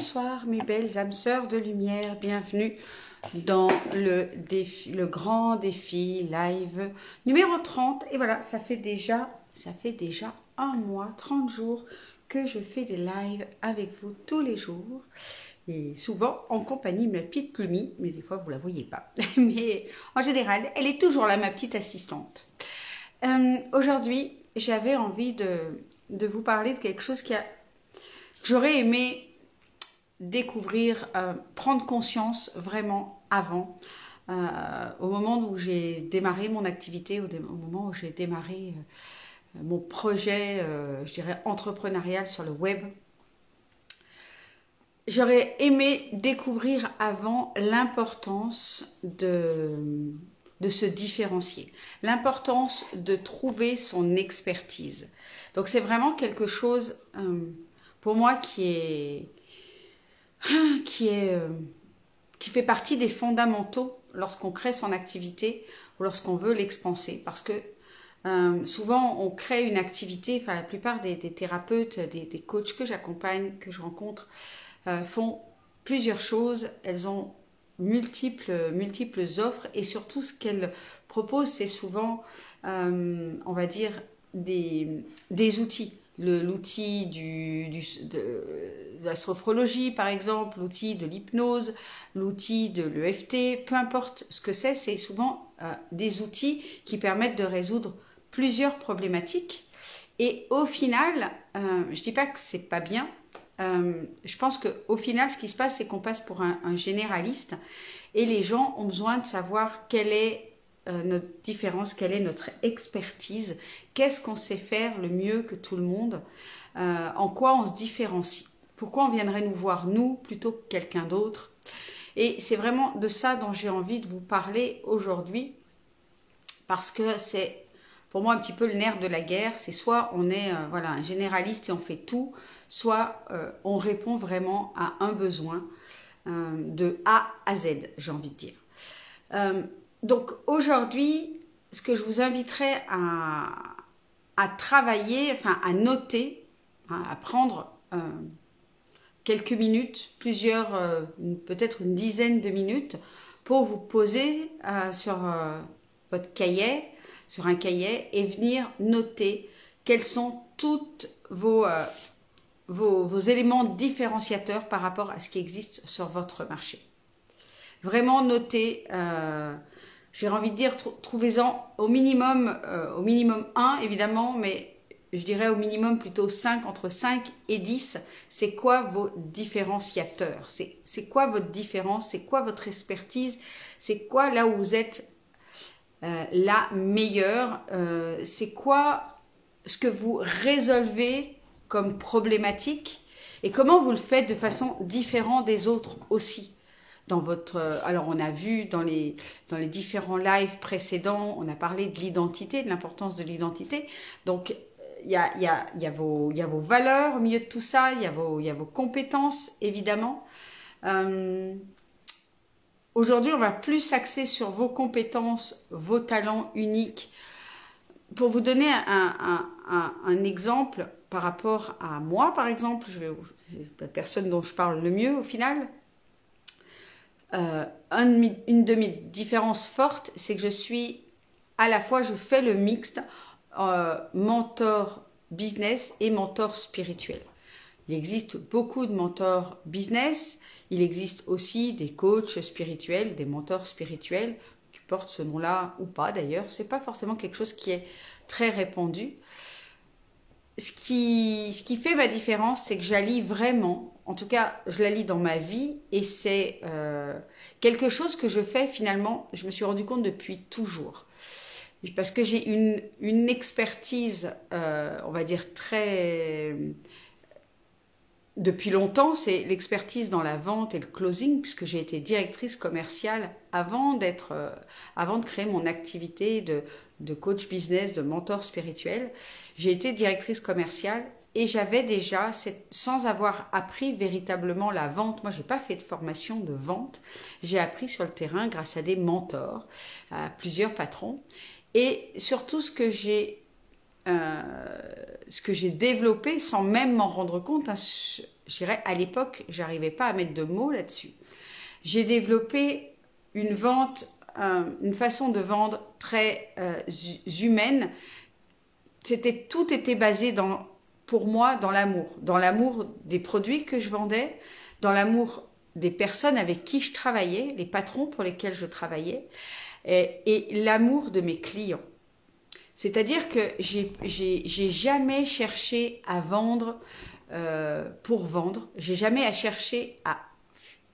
bonsoir mes belles âmes sœurs de lumière, bienvenue dans le grand défi live numéro 30. Et voilà, ça fait déjà un mois, 30 jours que je fais des lives avec vous tous les jours. Et souvent en compagnie de ma petite Clumy, mais des fois vous la voyez pas. Mais en général, elle est toujours là, ma petite assistante. Aujourd'hui, j'avais envie de vous parler de quelque chose que j'aurais aimé découvrir, prendre conscience vraiment avant, au moment où j'ai démarré mon activité, au moment où j'ai démarré mon projet, je dirais, entrepreneurial sur le web. J'aurais aimé découvrir avant l'importance de se différencier, l'importance de trouver son expertise. Donc c'est vraiment quelque chose pour moi qui fait partie des fondamentaux lorsqu'on crée son activité ou lorsqu'on veut l'expanser. Parce que souvent on crée une activité, enfin la plupart des thérapeutes, des coachs que j'accompagne, que je rencontre, font plusieurs choses. Elles ont multiples offres et surtout ce qu'elles proposent, c'est souvent, on va dire, des outils. L'outil de la sophrologie par exemple, l'outil de l'hypnose, l'outil de l'EFT, peu importe ce que c'est souvent des outils qui permettent de résoudre plusieurs problématiques. Et au final, je dis pas que c'est pas bien, je pense qu'au final ce qui se passe, c'est qu'on passe pour un généraliste et les gens ont besoin de savoir quelle est notre différence, quelle est notre expertise, qu'est-ce qu'on sait faire le mieux que tout le monde, en quoi on se différencie, pourquoi on viendrait nous voir nous plutôt que quelqu'un d'autre. Et c'est vraiment de ça dont j'ai envie de vous parler aujourd'hui, parce que c'est pour moi un petit peu le nerf de la guerre. C'est soit on est voilà, un généraliste et on fait tout, soit on répond vraiment à un besoin de A à Z, j'ai envie de dire. Donc aujourd'hui, ce que je vous inviterais à travailler, enfin à noter, à prendre quelques minutes, peut-être une dizaine de minutes, pour vous poser sur votre cahier, sur un cahier, et venir noter quels sont tous vos éléments différenciateurs par rapport à ce qui existe sur votre marché. Vraiment noter, j'ai envie de dire, trouvez-en au minimum 1 évidemment, mais je dirais au minimum plutôt 5, entre 5 et 10. C'est quoi vos différenciateurs? C'est quoi votre différence? C'est quoi votre expertise? C'est quoi là où vous êtes la meilleure? C'est quoi ce que vous résolvez comme problématique? Et comment vous le faites de façon différente des autres aussi? Alors on a vu dans les différents lives précédents, on a parlé de l'identité, de l'importance de l'identité. Donc il y a vos valeurs au milieu de tout ça, il y a vos compétences évidemment. Aujourd'hui, on va plus s'axer sur vos compétences, vos talents uniques. Pour vous donner un exemple par rapport à moi, par exemple, c'est la personne dont je parle le mieux au final. Une de mes différences fortes, c'est que je suis à la fois, je fais le mixte mentor business et mentor spirituel. Il existe beaucoup de mentors business, il existe aussi des coachs spirituels, des mentors spirituels qui portent ce nom-là ou pas d'ailleurs. C'est pas forcément quelque chose qui est très répandu. Ce qui fait ma différence, c'est que j'allie vraiment, en tout cas je la lis dans ma vie, et c'est quelque chose que je fais finalement, je me suis rendu compte depuis toujours. Parce que j'ai une expertise, on va dire depuis longtemps, c'est l'expertise dans la vente et le closing, puisque j'ai été directrice commerciale avant de créer mon activité de coach business, de mentor spirituel. J'ai été directrice commerciale et j'avais déjà, sans avoir appris véritablement la vente, moi j'ai pas fait de formation de vente, j'ai appris sur le terrain grâce à des mentors, à plusieurs patrons. Et surtout ce que j'ai ce que j'ai développé sans même m'en rendre compte. Hein. Je dirais, à l'époque, j'arrivais pas à mettre de mots là-dessus. J'ai développé une vente, une façon de vendre très humaine. Tout était basé pour moi dans l'amour des produits que je vendais, dans l'amour des personnes avec qui je travaillais, les patrons pour lesquels je travaillais, et l'amour de mes clients. C'est-à-dire que j'ai jamais cherché à vendre pour vendre. J'ai jamais cherché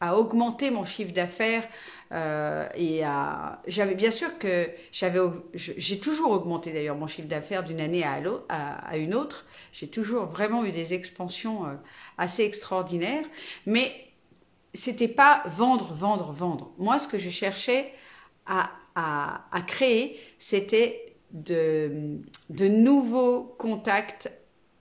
à augmenter mon chiffre d'affaires j'avais bien sûr que j'ai toujours augmenté d'ailleurs mon chiffre d'affaires d'une année à une autre. J'ai toujours vraiment eu des expansions assez extraordinaires, mais c'était pas vendre, vendre, vendre. Moi, ce que je cherchais à créer, c'était de nouveaux contacts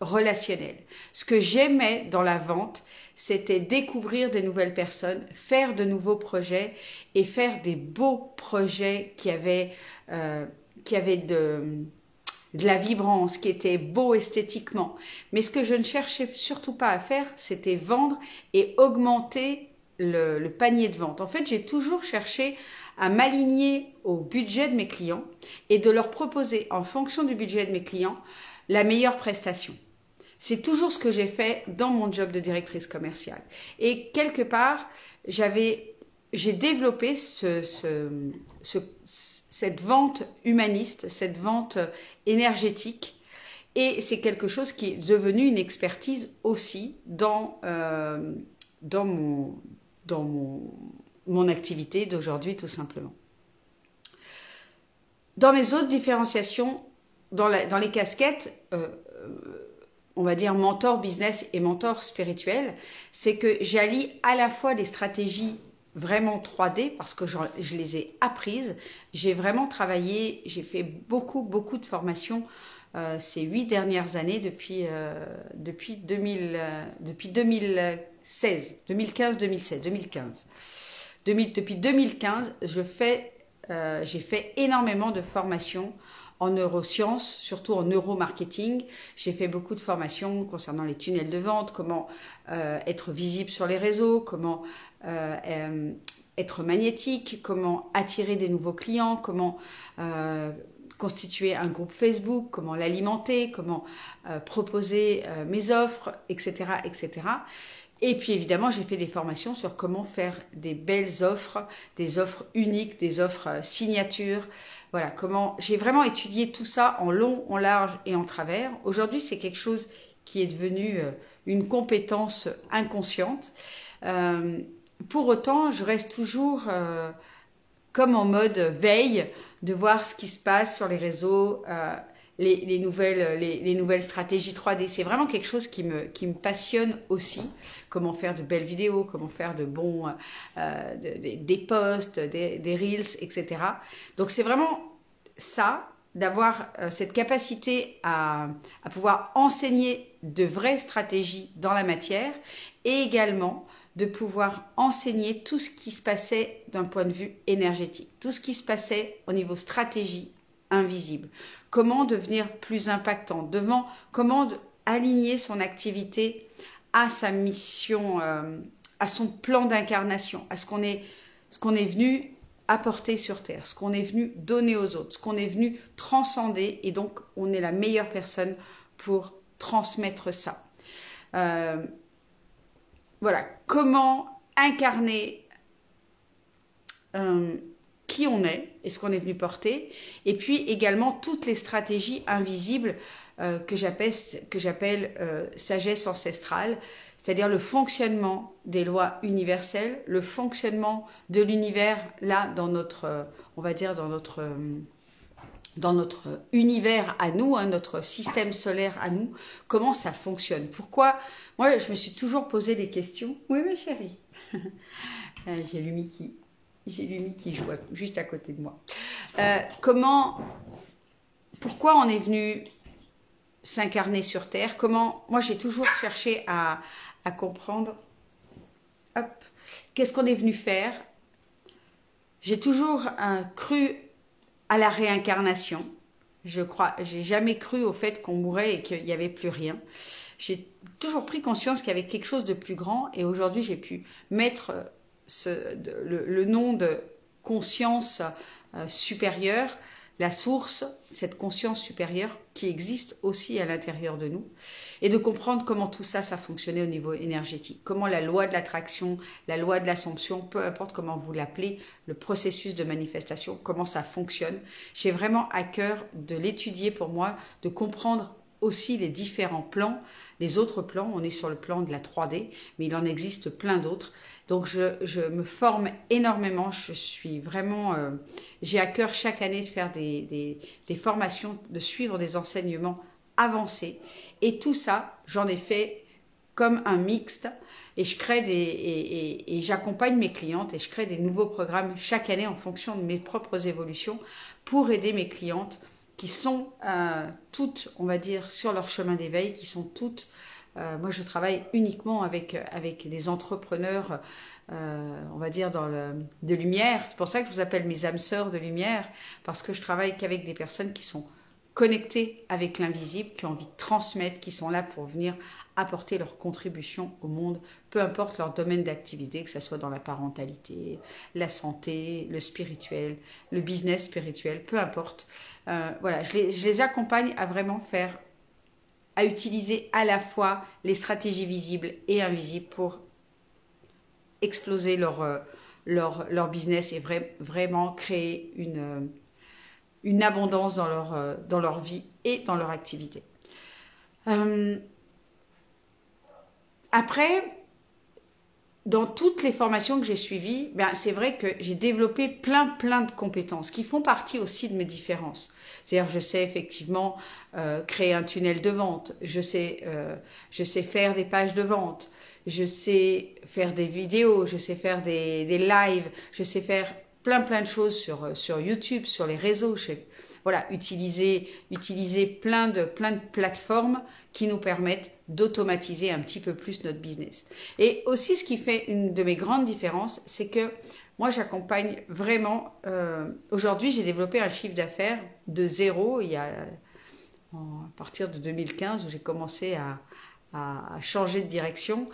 relationnels. Ce que j'aimais dans la vente, c'était découvrir de nouvelles personnes, faire de nouveaux projets et faire des beaux projets qui avaient de la vibrance, qui étaient beaux esthétiquement. Mais ce que je ne cherchais surtout pas à faire, c'était vendre et augmenter le panier de vente. En fait, j'ai toujours cherché à m'aligner au budget de mes clients et de leur proposer, en fonction du budget de mes clients, la meilleure prestation. C'est toujours ce que j'ai fait dans mon job de directrice commerciale. Et quelque part, j'ai développé cette vente humaniste, cette vente énergétique. Et c'est quelque chose qui est devenu une expertise aussi dans mon activité d'aujourd'hui, tout simplement. Dans mes autres différenciations, dans les casquettes, on va dire mentor business et mentor spirituel, c'est que j'allie à la fois des stratégies vraiment 3D parce que je les ai apprises. J'ai vraiment travaillé, j'ai fait beaucoup de formations ces 8 dernières années depuis 2016, 2015, 2016, 2015. Depuis 2015, j'ai fait énormément de formations en neurosciences, surtout en neuromarketing. J'ai fait beaucoup de formations concernant les tunnels de vente, comment être visible sur les réseaux, comment être magnétique, comment attirer des nouveaux clients, comment constituer un groupe Facebook, comment l'alimenter, comment proposer mes offres, etc., etc. Et puis évidemment, j'ai fait des formations sur comment faire des belles offres, des offres uniques, des offres signatures. Voilà, j'ai vraiment étudié tout ça en long, en large et en travers. Aujourd'hui, c'est quelque chose qui est devenu une compétence inconsciente. Pour autant, je reste toujours comme en mode veille de voir ce qui se passe sur les réseaux, les nouvelles stratégies 3D. C'est vraiment quelque chose qui me passionne aussi. Comment faire de belles vidéos, comment faire des posts, des reels, etc. Donc c'est vraiment ça, d'avoir cette capacité à pouvoir enseigner de vraies stratégies dans la matière et également de pouvoir enseigner tout ce qui se passait d'un point de vue énergétique, tout ce qui se passait au niveau stratégie invisible. Comment devenir plus impactant, comment aligner son activité à sa mission, à son plan d'incarnation, à ce qu'on est venu apporter sur Terre, ce qu'on est venu donner aux autres, ce qu'on est venu transcender, et donc on est la meilleure personne pour transmettre ça. Voilà, comment incarner qui on est et ce qu'on est venu porter, et puis également toutes les stratégies invisibles que j'appelle sagesse ancestrale, c'est-à-dire le fonctionnement des lois universelles, le fonctionnement de l'univers là dans notre, on va dire dans notre univers à nous, hein, notre système solaire à nous, comment ça fonctionne. Pourquoi? Moi, je me suis toujours posé des questions. Oui, ma chérie. J'ai lu Mickey. J'ai lu Mickey qui joue juste à côté de moi. Pourquoi on est venu s'incarner sur Terre? Moi, j'ai toujours cherché à comprendre. Hop, qu'est-ce qu'on est venu faire? J'ai toujours cru à la réincarnation. j'ai jamais cru au fait qu'on mourrait et qu'il n'y avait plus rien. J'ai toujours pris conscience qu'il y avait quelque chose de plus grand et aujourd'hui j'ai pu mettre le nom de conscience supérieure, la source, cette conscience supérieure qui existe aussi à l'intérieur de nous et de comprendre comment tout ça, ça fonctionnait au niveau énergétique, comment la loi de l'attraction, la loi de l'assomption, peu importe comment vous l'appelez, le processus de manifestation, comment ça fonctionne. J'ai vraiment à cœur de l'étudier pour moi, de comprendre aussi les différents plans, les autres plans. On est sur le plan de la 3D, mais il en existe plein d'autres. Donc je me forme énormément, je suis vraiment, j'ai à cœur chaque année de faire des formations, de suivre des enseignements avancés. Et tout ça, j'en ai fait comme un mixte et je crée et j'accompagne mes clientes et je crée des nouveaux programmes chaque année en fonction de mes propres évolutions pour aider mes clientes qui sont toutes, on va dire, sur leur chemin d'éveil, qui sont toutes, moi je travaille uniquement avec des entrepreneurs, on va dire, de lumière. C'est pour ça que je vous appelle mes âmes sœurs de lumière, parce que je travaille qu'avec des personnes qui sont connectées avec l'invisible, qui ont envie de transmettre, qui sont là pour venir apporter leur contribution au monde, peu importe leur domaine d'activité, que ce soit dans la parentalité, la santé, le spirituel, le business spirituel, peu importe. Voilà, je les accompagne à vraiment à utiliser à la fois les stratégies visibles et invisibles pour exploser leur business et vraiment créer une abondance dans leur vie et dans leur activité. Après, dans toutes les formations que j'ai suivies, c'est vrai que j'ai développé plein de compétences qui font partie aussi de mes différences. C'est-à-dire, je sais effectivement créer un tunnel de vente, je sais faire des pages de vente, je sais faire des vidéos, je sais faire des lives, je sais faire plein de choses sur YouTube, sur les réseaux. Voilà, utiliser plein de plateformes qui nous permettent d'automatiser un petit peu plus notre business. Et aussi, ce qui fait une de mes grandes différences, c'est que moi, j'accompagne vraiment. Aujourd'hui, j'ai développé un chiffre d'affaires de zéro à partir de 2015 où j'ai commencé à changer de direction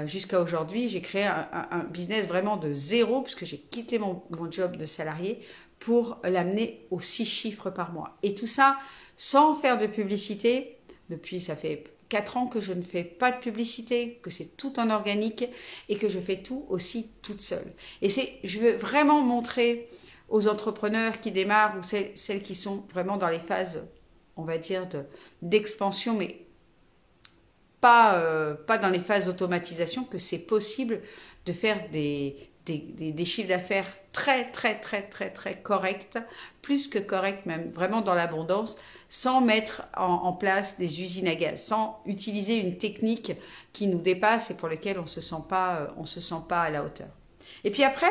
jusqu'à aujourd'hui. J'ai créé un business vraiment de zéro puisque j'ai quitté mon job de salarié pour l'amener aux 6 chiffres par mois. Et tout ça sans faire de publicité. Depuis, ça fait 4 ans que je ne fais pas de publicité, que c'est tout en organique et que je fais tout aussi toute seule. Et je veux vraiment montrer aux entrepreneurs qui démarrent ou celles qui sont vraiment dans les phases, on va dire, d'expansion, mais pas dans les phases d'automatisation, que c'est possible de faire des chiffres d'affaires très corrects, plus que corrects même, vraiment dans l'abondance, sans mettre en place des usines à gaz, sans utiliser une technique qui nous dépasse et pour laquelle on se sent pas à la hauteur. Et puis après,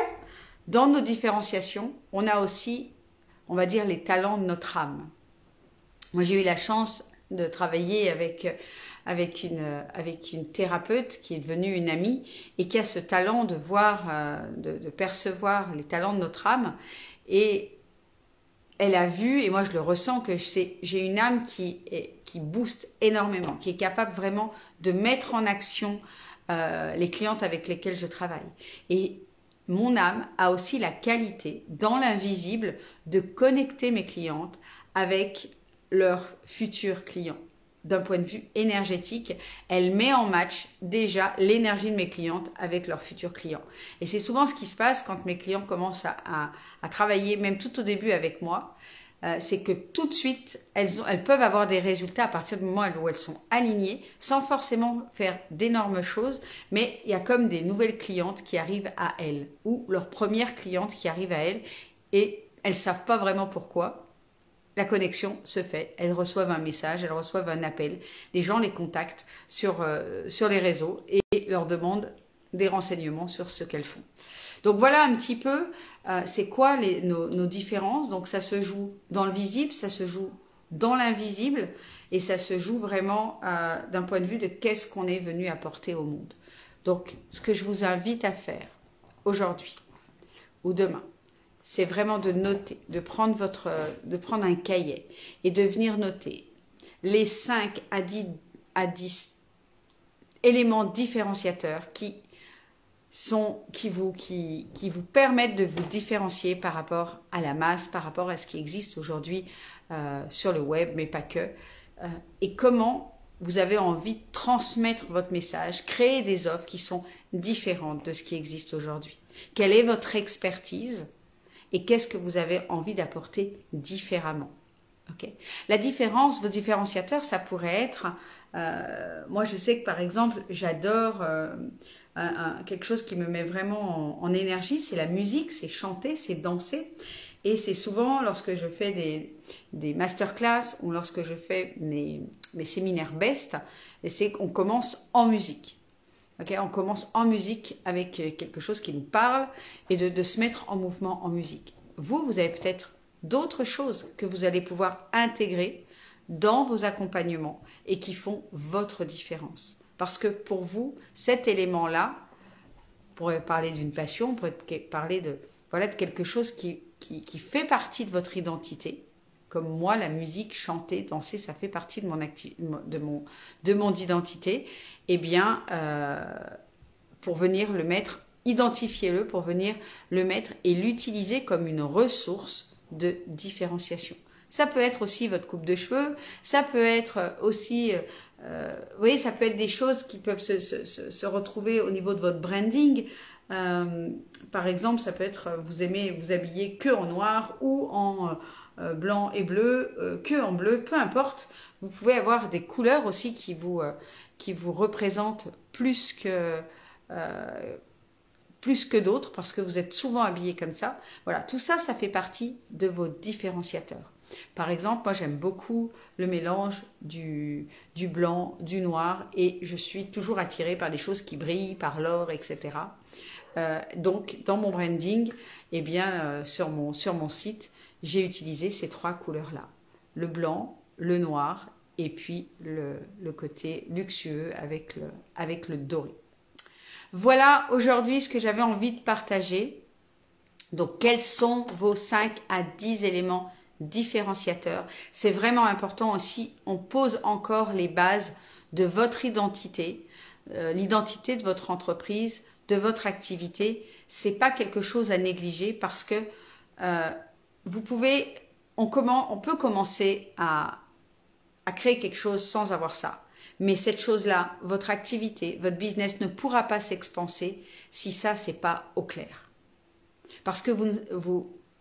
dans nos différenciations, on a aussi, on va dire, les talents de notre âme. Moi, j'ai eu la chance de travailler avec une thérapeute qui est devenue une amie et qui a ce talent de voir, de percevoir les talents de notre âme. Et elle a vu, et moi je le ressens, que j'ai une âme qui booste énormément, qui est capable vraiment de mettre en action les clientes avec lesquelles je travaille. Et mon âme a aussi la qualité, dans l'invisible, de connecter mes clientes avec leurs futurs clients. D'un point de vue énergétique, elle met en match déjà l'énergie de mes clientes avec leurs futurs clients. Et c'est souvent ce qui se passe quand mes clients commencent à travailler, même tout au début avec moi, c'est que tout de suite, elles peuvent avoir des résultats à partir du moment où elles sont alignées, sans forcément faire d'énormes choses, mais il y a comme des nouvelles clientes qui arrivent à elles, ou leurs premières clientes qui arrivent à elles, et elles ne savent pas vraiment pourquoi. La connexion se fait, elles reçoivent un message, elles reçoivent un appel, les gens les contactent sur les réseaux et leur demandent des renseignements sur ce qu'elles font. Donc voilà un petit peu c'est quoi nos différences. Donc ça se joue dans le visible, ça se joue dans l'invisible et ça se joue vraiment d'un point de vue de qu'est-ce qu'on est venu apporter au monde. Donc ce que je vous invite à faire aujourd'hui ou demain, c'est vraiment de noter, de prendre un cahier et de venir noter les 5 à 10 éléments différenciateurs qui vous permettent de vous différencier par rapport à la masse, par rapport à ce qui existe aujourd'hui sur le web, mais pas que. Et comment vous avez envie de transmettre votre message, créer des offres qui sont différentes de ce qui existe aujourd'hui. Quelle est votre expertise et qu'est-ce que vous avez envie d'apporter différemment? Okay. La différence, vos différenciateurs, ça pourrait être, moi je sais que par exemple, j'adore quelque chose qui me met vraiment en énergie, c'est la musique, c'est chanter, c'est danser. Et c'est souvent lorsque je fais des masterclass ou lorsque je fais mes séminaires BEST, c'est qu'on commence en musique. Okay, on commence en musique avec quelque chose qui nous parle et de se mettre en mouvement en musique. Vous avez peut-être d'autres choses que vous allez pouvoir intégrer dans vos accompagnements et qui font votre différence. Parce que pour vous, cet élément-là, on pourrait parler d'une passion, on pourrait parler de quelque chose qui fait partie de votre identité. Comme moi, la musique, chanter, danser, ça fait partie de mon identité. Eh bien, pour venir le mettre, identifiez-le pour venir le mettre et l'utiliser comme une ressource de différenciation. Ça peut être aussi votre coupe de cheveux, ça peut être aussi, vous voyez, ça peut être des choses qui peuvent se retrouver au niveau de votre branding. Par exemple, ça peut être, vous aimez vous habiller que en noir ou en blanc et bleu, que en bleu, peu importe. Vous pouvez avoir des couleurs aussi qui vous représentent plus que d'autres parce que vous êtes souvent habillé comme ça. Voilà, tout ça, ça fait partie de vos différenciateurs. Par exemple, moi j'aime beaucoup le mélange du blanc, du noir et je suis toujours attirée par des choses qui brillent, par l'or, etc. Donc dans mon branding, eh bien, sur mon site, j'ai utilisé ces 3 couleurs-là. Le blanc, le noir et puis le côté luxueux avec le doré. Voilà aujourd'hui ce que j'avais envie de partager. Donc, quels sont vos 5 à 10 éléments différenciateurs? C'est vraiment important aussi. On pose encore les bases de votre identité, l'identité de votre entreprise, de votre activité. C'est pas quelque chose à négliger parce que on peut commencer à créer quelque chose sans avoir ça. Mais cette chose-là, votre activité, votre business ne pourra pas s'expanser si ça, c'est pas au clair. Parce que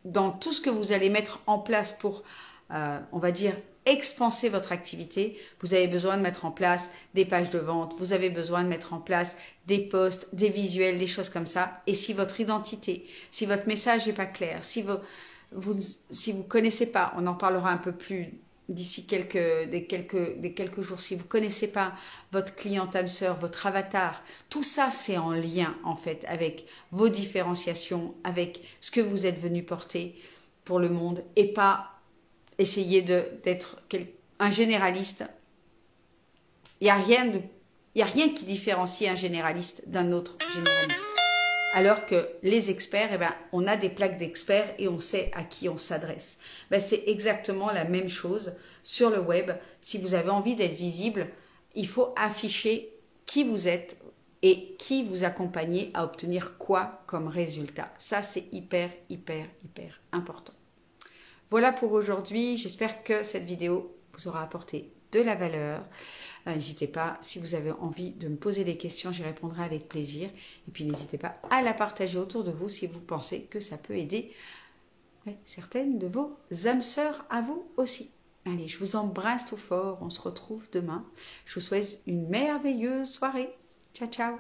dans tout ce que vous allez mettre en place pour, on va dire, expanser votre activité, vous avez besoin de mettre en place des pages de vente, vous avez besoin de mettre en place des posts, des visuels, des choses comme ça. Et si votre identité, si votre message n'est pas clair, si vous connaissez pas, on en parlera un peu plus d'ici quelques jours, si vous ne connaissez pas votre client âme sœur, votre avatar, tout ça c'est en lien en fait avec vos différenciations, avec ce que vous êtes venu porter pour le monde et pas essayer d'être un généraliste. Il n'y a rien qui différencie un généraliste d'un autre généraliste. Alors que les experts, eh ben, on a des plaques d'experts et on sait à qui on s'adresse. Ben, c'est exactement la même chose sur le web. Si vous avez envie d'être visible, il faut afficher qui vous êtes et qui vous accompagnez à obtenir quoi comme résultat. Ça, c'est hyper, hyper, hyper important. Voilà pour aujourd'hui. J'espère que cette vidéo vous aura apporté de la valeur. N'hésitez pas, si vous avez envie de me poser des questions, j'y répondrai avec plaisir. Et puis n'hésitez pas à la partager autour de vous si vous pensez que ça peut aider certaines de vos âmes sœurs à vous aussi. Allez, je vous embrasse tout fort. On se retrouve demain. Je vous souhaite une merveilleuse soirée. Ciao, ciao.